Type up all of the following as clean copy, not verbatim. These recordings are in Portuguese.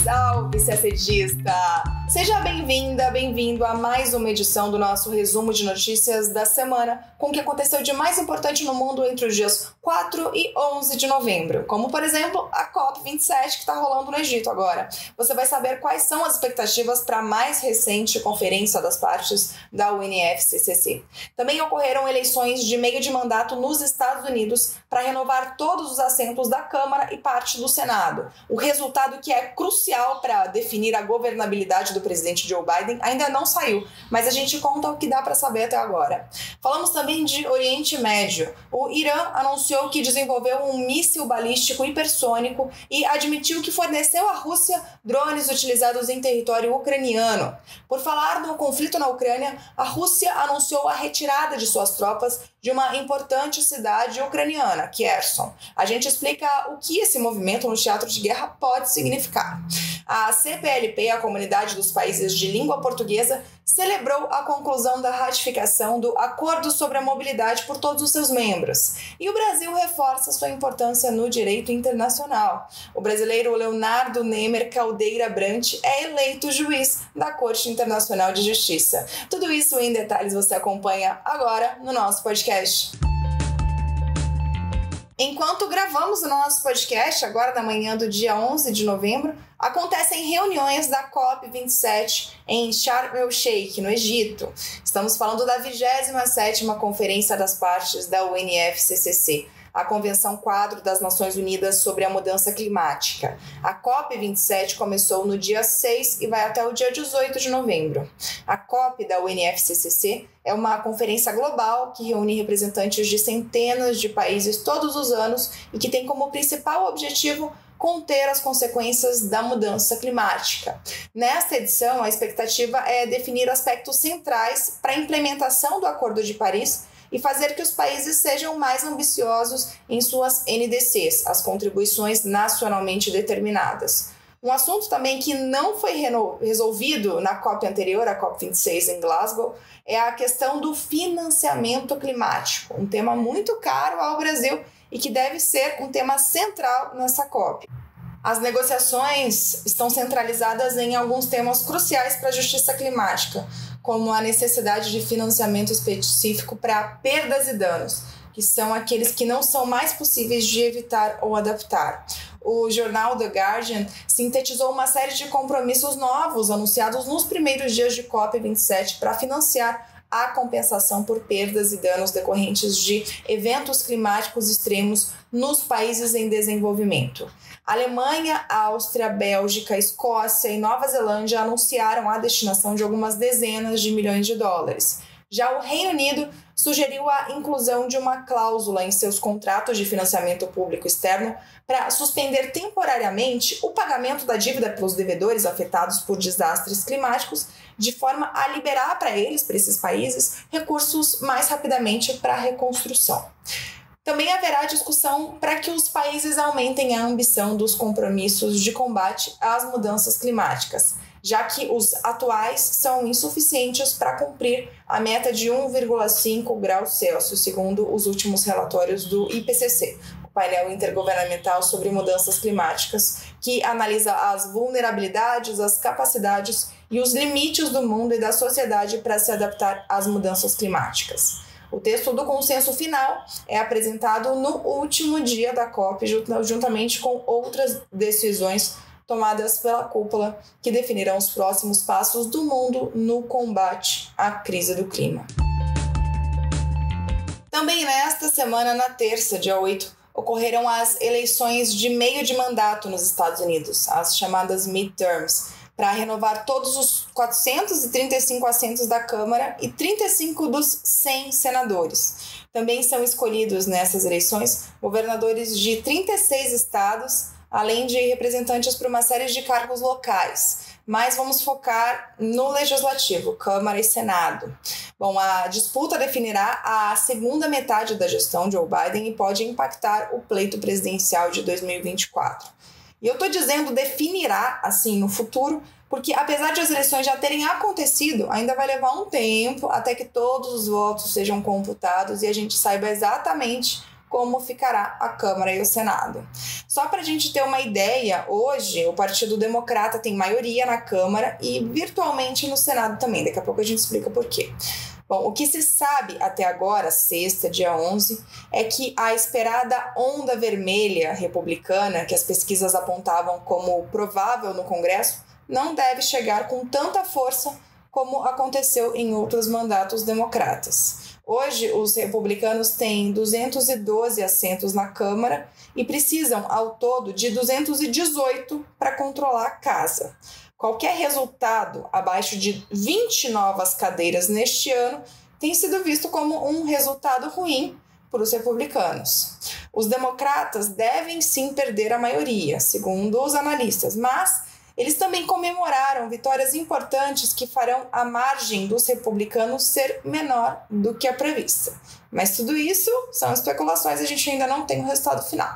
Salve, CACDista! Seja bem-vinda, bem-vindo a mais uma edição do nosso resumo de notícias da semana, com o que aconteceu de mais importante no mundo entre os dias 4 e 11 de novembro, como, por exemplo, a COP27 que está rolando no Egito agora. Você vai saber quais são as expectativas para a mais recente conferência das partes da UNFCCC. Também ocorreram eleições de meio de mandato nos Estados Unidos para renovar todos os assentos da Câmara e parte do Senado. O resultado, que é crucial para definir a governabilidade do presidente Joe Biden, ainda não saiu, mas a gente conta o que dá para saber até agora. Falamos também de Oriente Médio. O Irã anunciou que desenvolveu um míssil balístico hipersônico e admitiu que forneceu à Rússia drones utilizados em território ucraniano. Por falar no conflito na Ucrânia, a Rússia anunciou a retirada de suas tropas de uma importante cidade ucraniana, Kherson. A gente explica o que esse movimento no teatro de guerra pode significar. A CPLP, a Comunidade dos Países de Língua Portuguesa, celebrou a conclusão da ratificação do Acordo sobre a Mobilidade por todos os seus membros. E o Brasil reforça sua importância no direito internacional. O brasileiro Leonardo Nemer Caldeira Brant é eleito juiz da Corte Internacional de Justiça. Tudo isso em detalhes você acompanha agora no nosso podcast. Enquanto gravamos o nosso podcast, agora na manhã do dia 11 de novembro, acontecem reuniões da COP27 em Sharm el-Sheikh, no Egito. Estamos falando da 27ª Conferência das Partes da UNFCCC, a Convenção Quadro das Nações Unidas sobre a Mudança Climática. A COP27 começou no dia 6 e vai até o dia 18 de novembro. A COP da UNFCCC é uma conferência global que reúne representantes de centenas de países todos os anos e que tem como principal objetivo conter as consequências da mudança climática. Nesta edição, a expectativa é definir aspectos centrais para a implementação do Acordo de Paris e fazer que os países sejam mais ambiciosos em suas NDCs, as contribuições nacionalmente determinadas. Um assunto também que não foi resolvido na COP anterior, a COP26 em Glasgow, é a questão do financiamento climático, um tema muito caro ao Brasil e que deve ser um tema central nessa COP. As negociações estão centralizadas em alguns temas cruciais para a justiça climática, como a necessidade de financiamento específico para perdas e danos, que são aqueles que não são mais possíveis de evitar ou adaptar. O jornal The Guardian sintetizou uma série de compromissos novos anunciados nos primeiros dias de COP27 para financiar a compensação por perdas e danos decorrentes de eventos climáticos extremos nos países em desenvolvimento. Alemanha, Áustria, Bélgica, Escócia e Nova Zelândia anunciaram a destinação de algumas dezenas de milhões de dólares. Já o Reino Unido sugeriu a inclusão de uma cláusula em seus contratos de financiamento público externo para suspender temporariamente o pagamento da dívida pelos devedores afetados por desastres climáticos, de forma a liberar para esses países, recursos mais rapidamente para a reconstrução. Também haverá discussão para que os países aumentem a ambição dos compromissos de combate às mudanças climáticas, já que os atuais são insuficientes para cumprir a meta de 1,5 graus Celsius, segundo os últimos relatórios do IPCC, o painel intergovernamental sobre mudanças climáticas, que analisa as vulnerabilidades, as capacidades e os limites do mundo e da sociedade para se adaptar às mudanças climáticas. O texto do consenso final é apresentado no último dia da COP, juntamente com outras decisões tomadas pela cúpula, que definirão os próximos passos do mundo no combate à crise do clima. Também nesta semana, na terça, dia 8, ocorreram as eleições de meio de mandato nos Estados Unidos, as chamadas midterms, para renovar todos os 435 assentos da Câmara e 35 dos 100 senadores. Também são escolhidos nessas eleições governadores de 36 estados, além de representantes para uma série de cargos locais. Mas vamos focar no Legislativo, Câmara e Senado. Bom, a disputa definirá a segunda metade da gestão de Joe Biden e pode impactar o pleito presidencial de 2024. E eu estou dizendo definirá, assim, no futuro, porque apesar de as eleições já terem acontecido, ainda vai levar um tempo até que todos os votos sejam computados e a gente saiba exatamente como ficará a Câmara e o Senado. Só para a gente ter uma ideia, hoje o Partido Democrata tem maioria na Câmara e virtualmente no Senado também. Daqui a pouco a gente explica por quê. Bom, o que se sabe até agora, sexta, dia 11, é que a esperada onda vermelha republicana, que as pesquisas apontavam como provável no Congresso, não deve chegar com tanta força como aconteceu em outros mandatos democratas. Hoje, os republicanos têm 212 assentos na Câmara e precisam, ao todo, de 218 para controlar a casa. Qualquer resultado abaixo de 20 novas cadeiras neste ano tem sido visto como um resultado ruim para os republicanos. Os democratas devem sim perder a maioria, segundo os analistas, mas eles também comemoraram vitórias importantes que farão a margem dos republicanos ser menor do que a prevista. Mas tudo isso são especulações, a gente ainda não tem o resultado final.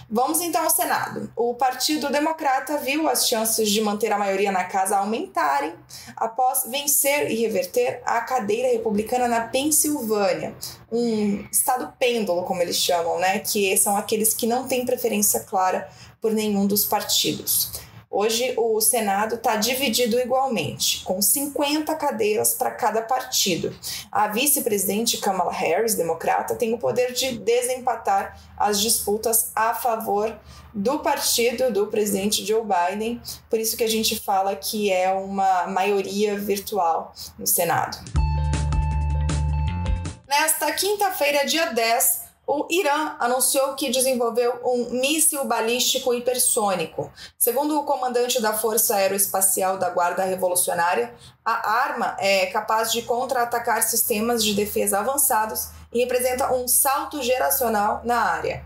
Vamos então ao Senado. O Partido Democrata viu as chances de manter a maioria na casa aumentarem após vencer e reverter a cadeira republicana na Pensilvânia, um estado pêndulo, como eles chamam, né? Que são aqueles que não têm preferência clara por nenhum dos partidos. Hoje o Senado está dividido igualmente, com 50 cadeiras para cada partido. A vice-presidente Kamala Harris, democrata, tem o poder de desempatar as disputas a favor do partido do presidente Joe Biden, por isso que a gente fala que é uma maioria virtual no Senado. Nesta quinta-feira, dia 10, o Irã anunciou que desenvolveu um míssil balístico hipersônico. Segundo o comandante da Força Aeroespacial da Guarda Revolucionária, a arma é capaz de contra-atacar sistemas de defesa avançados e representa um salto geracional na área.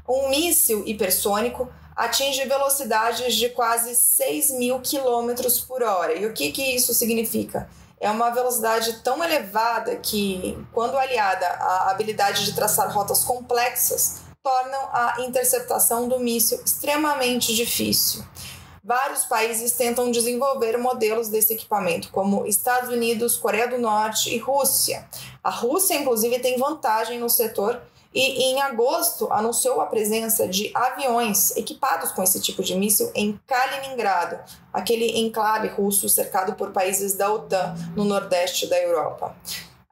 Um míssil hipersônico atinge velocidades de quase 6.000 km por hora. E o que isso significa? É uma velocidade tão elevada que, quando aliada à habilidade de traçar rotas complexas, tornam a interceptação do míssil extremamente difícil. Vários países tentam desenvolver modelos desse equipamento, como Estados Unidos, Coreia do Norte e Rússia. A Rússia, inclusive, tem vantagem no setor e, em agosto, anunciou a presença de aviões equipados com esse tipo de míssil em Kaliningrado, aquele enclave russo cercado por países da OTAN no nordeste da Europa.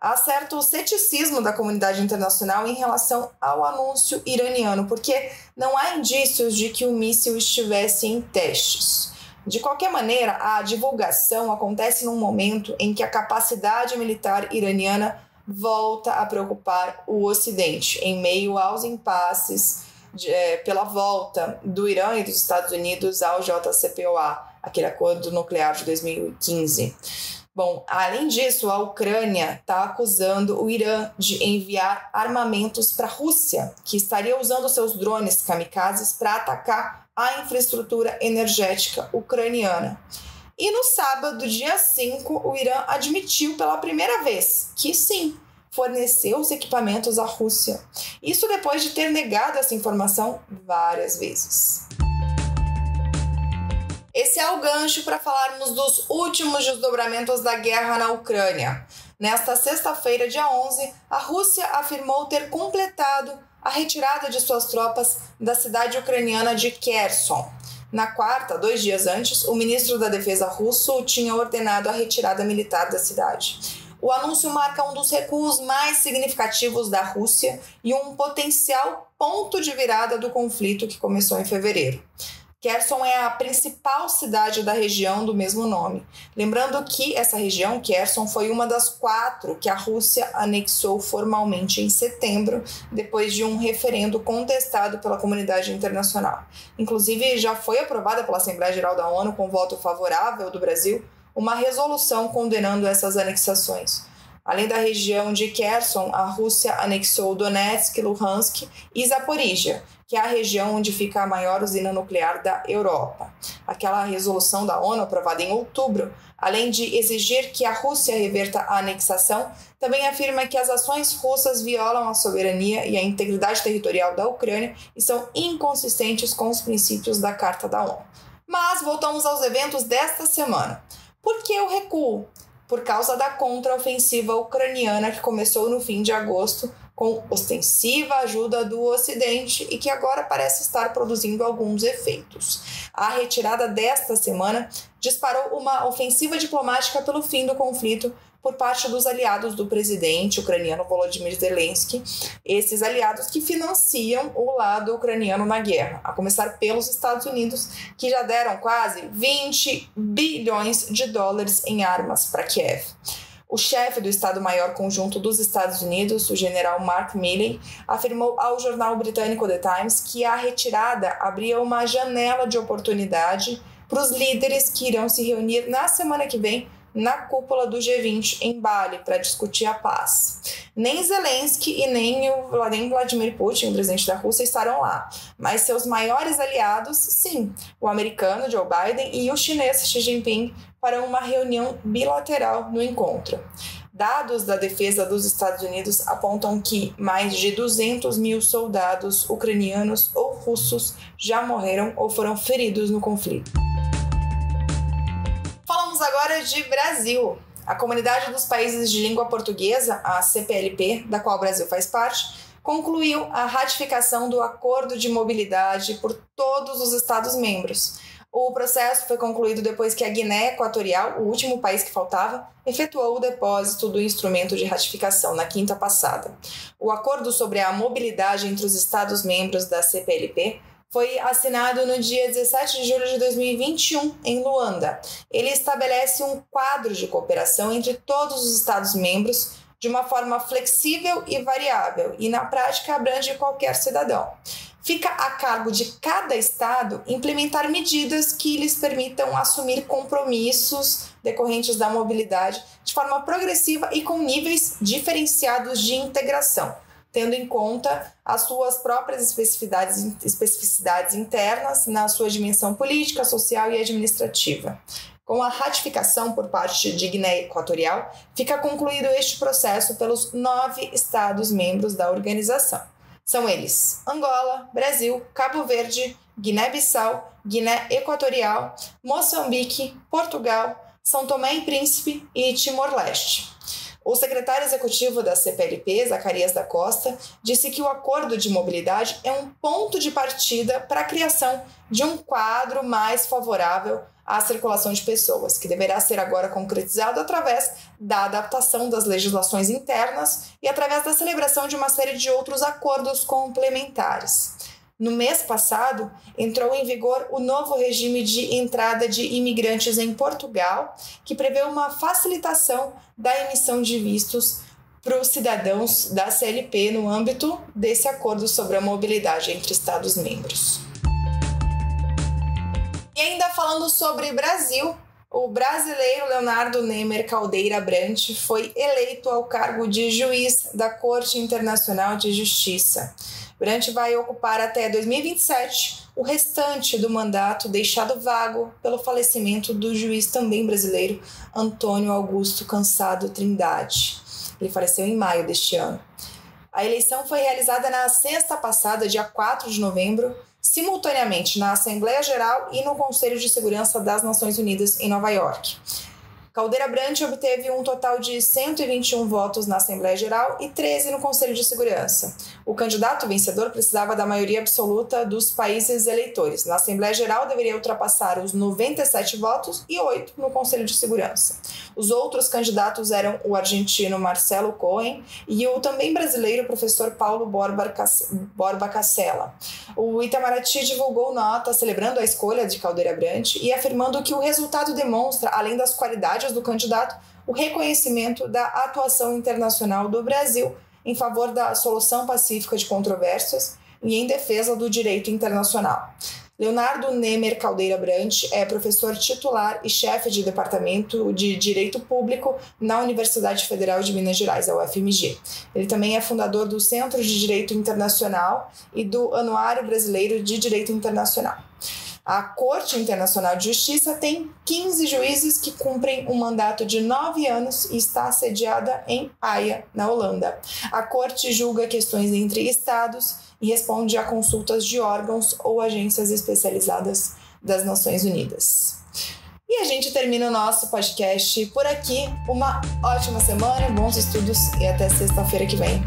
Há certo ceticismo da comunidade internacional em relação ao anúncio iraniano, porque não há indícios de que o míssil estivesse em testes. De qualquer maneira, a divulgação acontece num momento em que a capacidade militar iraniana volta a preocupar o Ocidente, em meio aos impasses pela volta do Irã e dos Estados Unidos ao JCPOA, aquele acordo nuclear de 2015. Bom, além disso, a Ucrânia está acusando o Irã de enviar armamentos para a Rússia, que estaria usando seus drones kamikazes para atacar a infraestrutura energética ucraniana. E no sábado, dia 5, o Irã admitiu pela primeira vez que sim, forneceu os equipamentos à Rússia. Isso depois de ter negado essa informação várias vezes. Esse é o gancho para falarmos dos últimos desdobramentos da guerra na Ucrânia. Nesta sexta-feira, dia 11, a Rússia afirmou ter completado a retirada de suas tropas da cidade ucraniana de Kherson. Na quarta, 2 dias antes, o ministro da Defesa russo tinha ordenado a retirada militar da cidade. O anúncio marca um dos recuos mais significativos da Rússia e um potencial ponto de virada do conflito que começou em fevereiro. Kherson é a principal cidade da região do mesmo nome. Lembrando que essa região, Kherson, foi uma das 4 que a Rússia anexou formalmente em setembro, depois de um referendo contestado pela comunidade internacional. Inclusive, já foi aprovada pela Assembleia Geral da ONU, com voto favorável do Brasil, uma resolução condenando essas anexações. Além da região de Kherson, a Rússia anexou Donetsk, Luhansk e Zaporíjia, que é a região onde fica a maior usina nuclear da Europa. Aquela resolução da ONU, aprovada em outubro, além de exigir que a Rússia reverta a anexação, também afirma que as ações russas violam a soberania e a integridade territorial da Ucrânia e são inconsistentes com os princípios da Carta da ONU. Mas voltamos aos eventos desta semana. Por que o recuo? Por causa da contraofensiva ucraniana que começou no fim de agosto, com ostensiva ajuda do Ocidente e que agora parece estar produzindo alguns efeitos. A retirada desta semana disparou uma ofensiva diplomática pelo fim do conflito por parte dos aliados do presidente ucraniano Volodymyr Zelensky, esses aliados que financiam o lado ucraniano na guerra, a começar pelos Estados Unidos, que já deram quase 20 bilhões de dólares em armas para Kiev. O chefe do Estado-Maior Conjunto dos Estados Unidos, o general Mark Milley, afirmou ao jornal britânico The Times que a retirada abria uma janela de oportunidade para os líderes que irão se reunir na semana que vem na cúpula do G20 em Bali para discutir a paz. Nem Zelensky e nem Vladimir Putin, o presidente da Rússia, estarão lá, mas seus maiores aliados, sim, o americano Joe Biden e o chinês Xi Jinping, farão uma reunião bilateral no encontro. Dados da defesa dos Estados Unidos apontam que mais de 200 mil soldados ucranianos ou russos já morreram ou foram feridos no conflito. Falamos agora de Brasil. A Comunidade dos Países de Língua Portuguesa, a CPLP, da qual o Brasil faz parte, concluiu a ratificação do Acordo de Mobilidade por todos os Estados-membros. O processo foi concluído depois que a Guiné Equatorial, o último país que faltava, efetuou o depósito do instrumento de ratificação na quinta passada. O acordo sobre a mobilidade entre os Estados-membros da CPLP foi assinado no dia 17 de julho de 2021, em Luanda. Ele estabelece um quadro de cooperação entre todos os Estados-membros de uma forma flexível e variável, e na prática abrange qualquer cidadão. Fica a cargo de cada Estado implementar medidas que lhes permitam assumir compromissos decorrentes da mobilidade de forma progressiva e com níveis diferenciados de integração, tendo em conta as suas próprias especificidades internas na sua dimensão política, social e administrativa. Com a ratificação por parte de Guiné Equatorial, fica concluído este processo pelos 9 Estados-membros da organização. São eles: Angola, Brasil, Cabo Verde, Guiné-Bissau, Guiné Equatorial, Moçambique, Portugal, São Tomé e Príncipe e Timor-Leste. O secretário executivo da CPLP, Zacarias da Costa, disse que o acordo de mobilidade é um ponto de partida para a criação de um quadro mais favorável à circulação de pessoas, que deverá ser agora concretizado através da adaptação das legislações internas e através da celebração de uma série de outros acordos complementares. No mês passado, entrou em vigor o novo regime de entrada de imigrantes em Portugal, que prevê uma facilitação da emissão de vistos para os cidadãos da CLP no âmbito desse acordo sobre a mobilidade entre Estados-membros. E ainda falando sobre Brasil, o brasileiro Leonardo Nemer Caldeira Brant foi eleito ao cargo de juiz da Corte Internacional de Justiça. Brant vai ocupar até 2027 o restante do mandato deixado vago pelo falecimento do juiz também brasileiro Antônio Augusto Cansado Trindade. Ele faleceu em maio deste ano. A eleição foi realizada na sexta passada, dia 4 de novembro, simultaneamente na Assembleia Geral e no Conselho de Segurança das Nações Unidas em Nova York. Caldeira Brant obteve um total de 121 votos na Assembleia Geral e 13 no Conselho de Segurança. O candidato vencedor precisava da maioria absoluta dos países eleitores. Na Assembleia Geral, deveria ultrapassar os 97 votos e 8 no Conselho de Segurança. Os outros candidatos eram o argentino Marcelo Cohen e o também brasileiro professor Paulo Borba Cassella. O Itamaraty divulgou nota celebrando a escolha de Caldeira Brant e afirmando que o resultado demonstra, além das qualidades do candidato, o reconhecimento da atuação internacional do Brasil em favor da solução pacífica de controvérsias e em defesa do direito internacional. Leonardo Nemer Caldeira Brant é professor titular e chefe de Departamento de Direito Público na Universidade Federal de Minas Gerais, a UFMG. Ele também é fundador do Centro de Direito Internacional e do Anuário Brasileiro de Direito Internacional. A Corte Internacional de Justiça tem 15 juízes que cumprem um mandato de 9 anos e está sediada em Haia, na Holanda. A Corte julga questões entre estados e responde a consultas de órgãos ou agências especializadas das Nações Unidas. E a gente termina o nosso podcast por aqui. Uma ótima semana, bons estudos e até sexta-feira que vem.